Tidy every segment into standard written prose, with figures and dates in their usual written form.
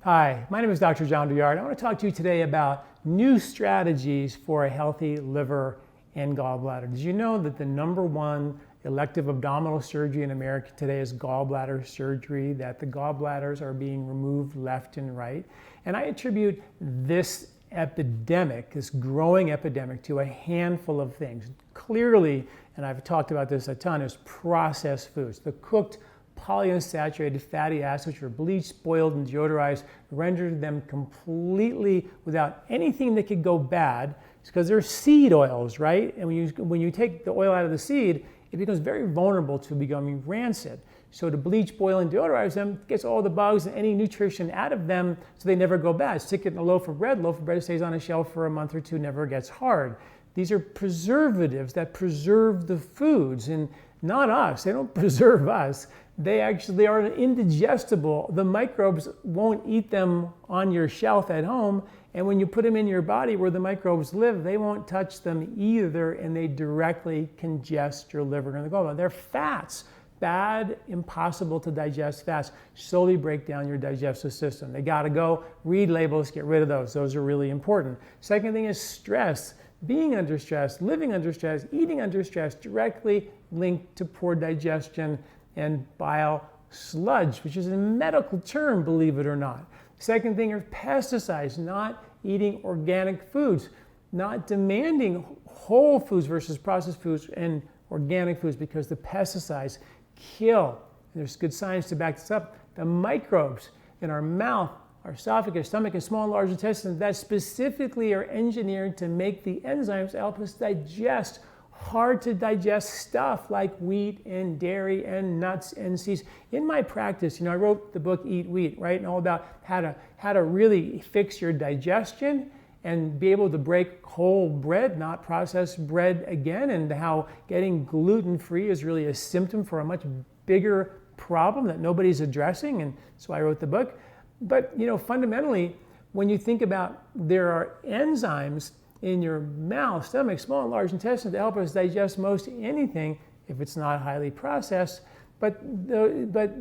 Hi, my name is Dr. John Douillard. I want to talk to you today about new strategies for a healthy liver and gallbladder. Did you know that the #1 elective abdominal surgery in America today is gallbladder surgery, that the gallbladders are being removed left and right? And I attribute this epidemic, this growing epidemic, to a handful of things. Clearly, and I've talked about this a ton, is processed foods. The cooked polyunsaturated fatty acids, which are bleached, boiled, and deodorized, rendered them completely without anything that could go bad. It's because they're seed oils, right? And when you take the oil out of the seed, it becomes very vulnerable to becoming rancid. So to bleach, boil, and deodorize them gets all the bugs and any nutrition out of them so they never go bad. Stick it in a loaf of bread. Loaf of bread stays on a shelf for a month or two, never gets hard. These are preservatives that preserve the foods, and not us. They don't preserve us. They actually are indigestible. The microbes won't eat them on your shelf at home, and when you put them in your body where the microbes live, they won't touch them either, and they directly congest your liver and the gallbladder. They're fats. Bad, impossible to digest fats slowly break down your digestive system. They gotta go. Read labels, get rid of those. Those are really important. Second thing is stress. Being under stress, living under stress, eating under stress, directly linked to poor digestion and bile sludge, which is a medical term, believe it or not. Second thing are pesticides, not eating organic foods, not demanding whole foods versus processed foods and organic foods, because the pesticides kill. There's good science to back this up. The microbes in our mouth, our esophagus, stomach, and small and large intestines that specifically are engineered to make the enzymes to help us digest hard to digest stuff like wheat and dairy and nuts and seeds. In my practice, I wrote the book Eat Wheat, right? And all about how to really fix your digestion and be able to break whole bread, not processed bread again, and how getting gluten-free is really a symptom for a much bigger problem that nobody's addressing. And so I wrote the book. But fundamentally, when you think about there are enzymes in your mouth, stomach, small and large intestines to help us digest most anything if it's not highly processed. But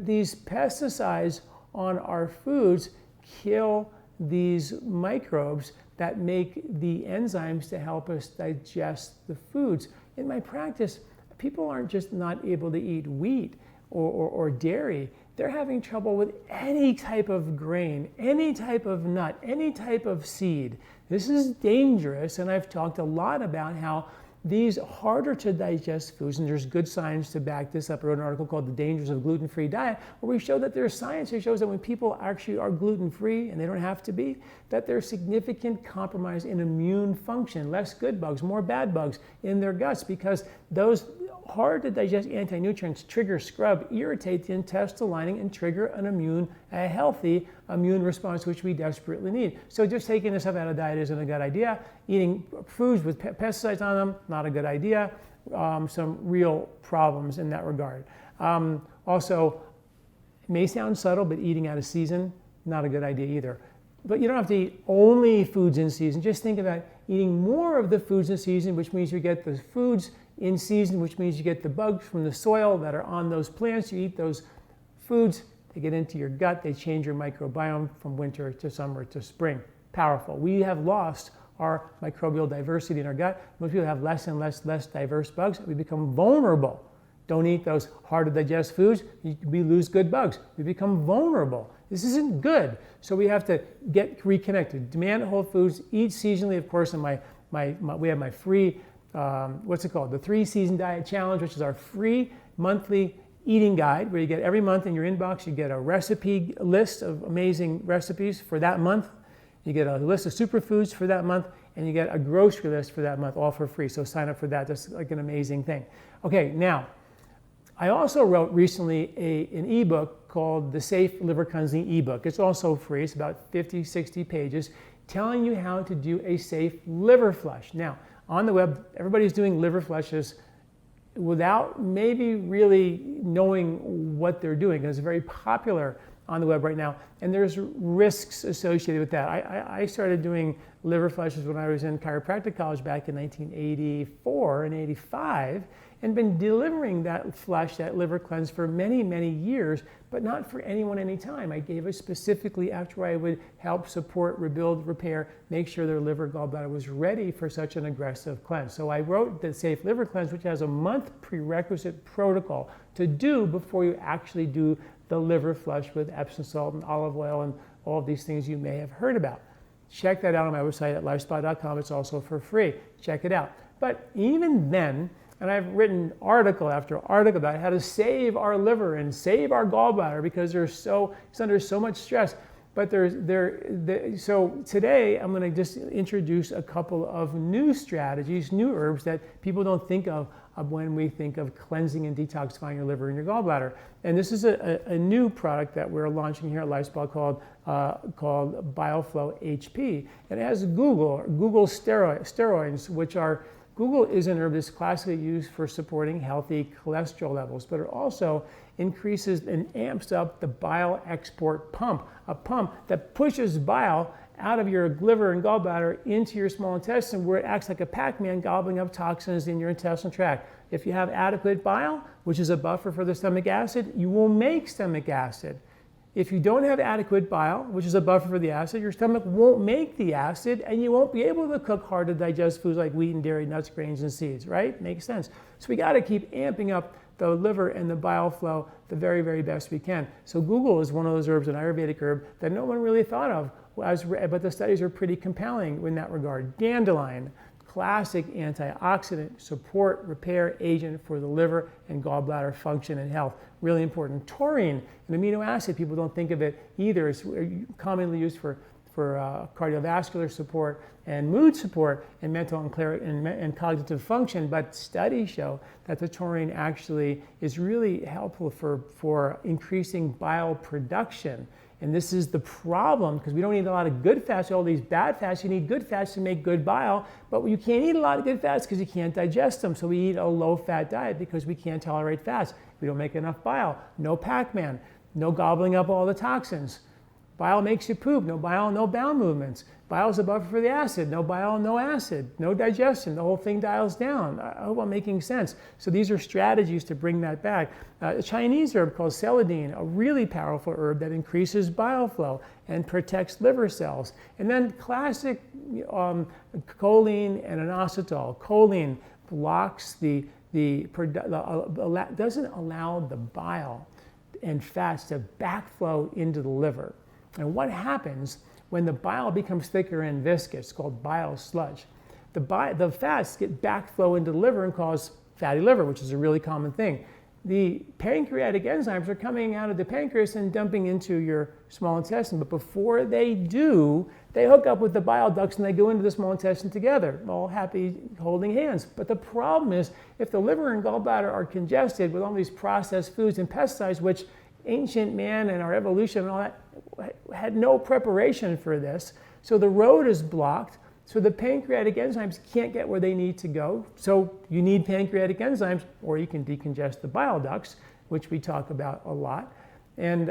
these pesticides on our foods kill these microbes that make the enzymes to help us digest the foods. In my practice, people aren't just not able to eat wheat or dairy. They're having trouble with any type of grain, any type of nut, any type of seed. This is dangerous, and I've talked a lot about how these harder to digest foods, and there's good science to back this up. I wrote an article called The Dangers of Gluten-Free Diet, where we show that there's science that shows that when people actually are gluten-free, and they don't have to be, that there's significant compromise in immune function, less good bugs, more bad bugs in their guts, because those hard to digest anti-nutrients trigger scrub, irritate the intestinal lining, and trigger a healthy immune response, which we desperately need. So just taking this stuff out of diet isn't a good idea. Eating foods with pesticides on them, not a good idea. Some real problems in that regard. Also, it may sound subtle, but eating out of season, not a good idea either. But you don't have to eat only foods in season. Just think about eating more of the foods in season, which means you get the foods in season, which means you get the bugs from the soil that are on those plants. You eat those foods, they get into your gut, they change your microbiome from winter to summer to spring. Powerful. We have lost our microbial diversity in our gut. Most people have less and less diverse bugs. We become vulnerable. Don't eat those hard to digest foods. We lose good bugs. We become vulnerable. This isn't good. So we have to get reconnected. Demand whole foods, eat seasonally. Of course, in we have my free, what's it called? The 3-Season Diet Challenge, which is our free monthly eating guide, where you get every month in your inbox, you get a recipe list of amazing recipes for that month. You get a list of superfoods for that month, and you get a grocery list for that month, all for free. So sign up for that. That's like an amazing thing. Okay, now, I also wrote recently an ebook called The Safe Liver Cleansing ebook. It's also free. It's about 50, 60 pages, telling you how to do a safe liver flush. Now, on the web, everybody's doing liver flushes without maybe really knowing what they're doing. It's very popular on the web right now, and there's risks associated with that. I started doing liver flushes when I was in chiropractic college back in 1984 and 85, and been delivering that flush, that liver cleanse for many, many years, but not for anyone anytime. I gave it specifically after I would help support, rebuild, repair, make sure their liver gallbladder was ready for such an aggressive cleanse. So I wrote the Safe Liver Cleanse, which has a month prerequisite protocol to do before you actually do the liver flush with Epsom salt and olive oil and all of these things you may have heard about. Check that out on my website at lifespa.com. It's also for free. Check it out. But even then, and I've written article after article about how to save our liver and save our gallbladder because it's under so much stress. But so today I'm going to just introduce a couple of new strategies, new herbs that people don't think of when we think of cleansing and detoxifying your liver and your gallbladder. And this is a new product that we're launching here at LifeSpa called BioFlow HP. And it has Google steroids, which are, Google is an herb that's classically used for supporting healthy cholesterol levels, but it also increases and amps up the bile export pump, a pump that pushes bile out of your liver and gallbladder into your small intestine, where it acts like a Pac-Man gobbling up toxins in your intestinal tract. If you have adequate bile, which is a buffer for the stomach acid, you will make stomach acid. If you don't have adequate bile, which is a buffer for the acid, your stomach won't make the acid and you won't be able to cook hard to digest foods like wheat and dairy, nuts, grains, and seeds, right? Makes sense. So we got to keep amping up the liver and the bile flow the very, very best we can. So Google is one of those herbs, an Ayurvedic herb, that no one really thought of, but the studies are pretty compelling in that regard. Dandelion, classic antioxidant, support, repair agent for the liver and gallbladder function and health. Really important. Taurine, an amino acid, people don't think of it either. It's commonly used for cardiovascular support and mood support and mental and cognitive function, but studies show that the taurine actually is really helpful for increasing bile production. And this is the problem, because we don't eat a lot of good fats, all these bad fats. You need good fats to make good bile, but you can't eat a lot of good fats because you can't digest them. So we eat a low-fat diet because we can't tolerate fats. We don't make enough bile. No Pac-Man. No gobbling up all the toxins. Bile makes you poop. No bile, no bowel movements. Bile is a buffer for the acid. No bile, no acid. No digestion. The whole thing dials down. I hope I'm making sense. So these are strategies to bring that back. A Chinese herb called celandine, a really powerful herb that increases bile flow and protects liver cells. And then classic choline and inositol. Choline blocks doesn't allow the bile and fats to backflow into the liver. And what happens when the bile becomes thicker and viscous, it's called bile sludge. The fats get backflow into the liver and cause fatty liver, which is a really common thing. The pancreatic enzymes are coming out of the pancreas and dumping into your small intestine, but before they do, they hook up with the bile ducts and they go into the small intestine together, all happy holding hands. But the problem is, if the liver and gallbladder are congested with all these processed foods and pesticides, which ancient man and our evolution and all that had no preparation for this, so the road is blocked, so the pancreatic enzymes can't get where they need to go. So you need pancreatic enzymes, or you can decongest the bile ducts, which we talk about a lot. And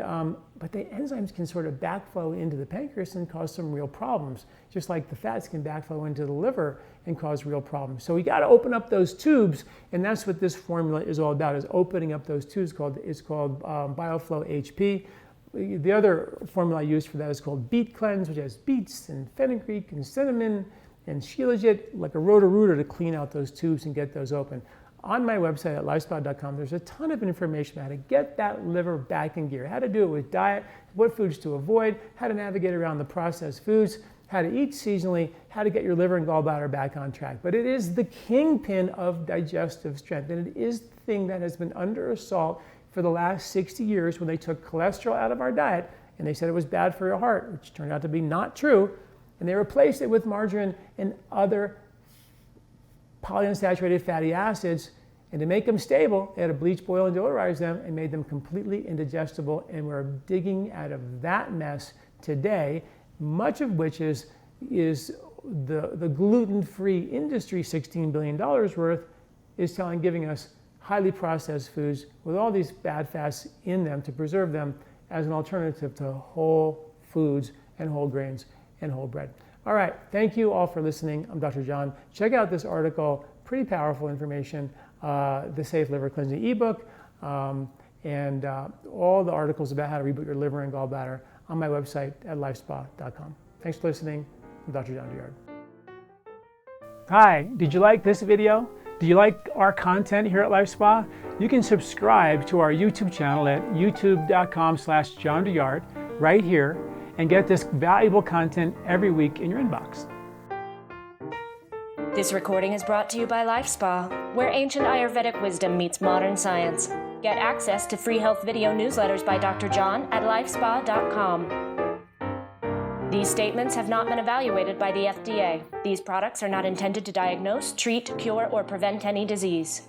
but the enzymes can sort of backflow into the pancreas and cause some real problems, just like the fats can backflow into the liver and cause real problems. So we got to open up those tubes, and that's what this formula is all about, is opening up those tubes. It's called BioFlow HP. The other formula I use for that is called Beet Cleanse, which has beets and fenugreek and cinnamon and shilajit, like a roto-rooter to clean out those tubes and get those open. On my website at lifespa.com, there's a ton of information on how to get that liver back in gear, how to do it with diet, what foods to avoid, how to navigate around the processed foods, how to eat seasonally, how to get your liver and gallbladder back on track. But it is the kingpin of digestive strength, and it is the thing that has been under assault for the last 60 years when they took cholesterol out of our diet and they said it was bad for your heart, which turned out to be not true, and they replaced it with margarine and other polyunsaturated fatty acids, and to make them stable, they had to bleach, boil, and deodorize them and made them completely indigestible, and we're digging out of that mess today, much of which is the gluten-free industry, $16 billion worth, is giving us highly processed foods with all these bad fats in them to preserve them as an alternative to whole foods and whole grains and whole bread. All right, thank you all for listening. I'm Dr. John. Check out this article, pretty powerful information the Safe Liver Cleansing ebook, and all the articles about how to reboot your liver and gallbladder on my website at lifespa.com. Thanks for listening. I'm Dr. John Douillard. Hi, did you like this video? Do you like our content here at LifeSpa? You can subscribe to our YouTube channel at youtube.com/John Douillard right here and get this valuable content every week in your inbox. This recording is brought to you by LifeSpa, where ancient Ayurvedic wisdom meets modern science. Get access to free health video newsletters by Dr. John at lifespa.com. These statements have not been evaluated by the FDA. These products are not intended to diagnose, treat, cure, or prevent any disease.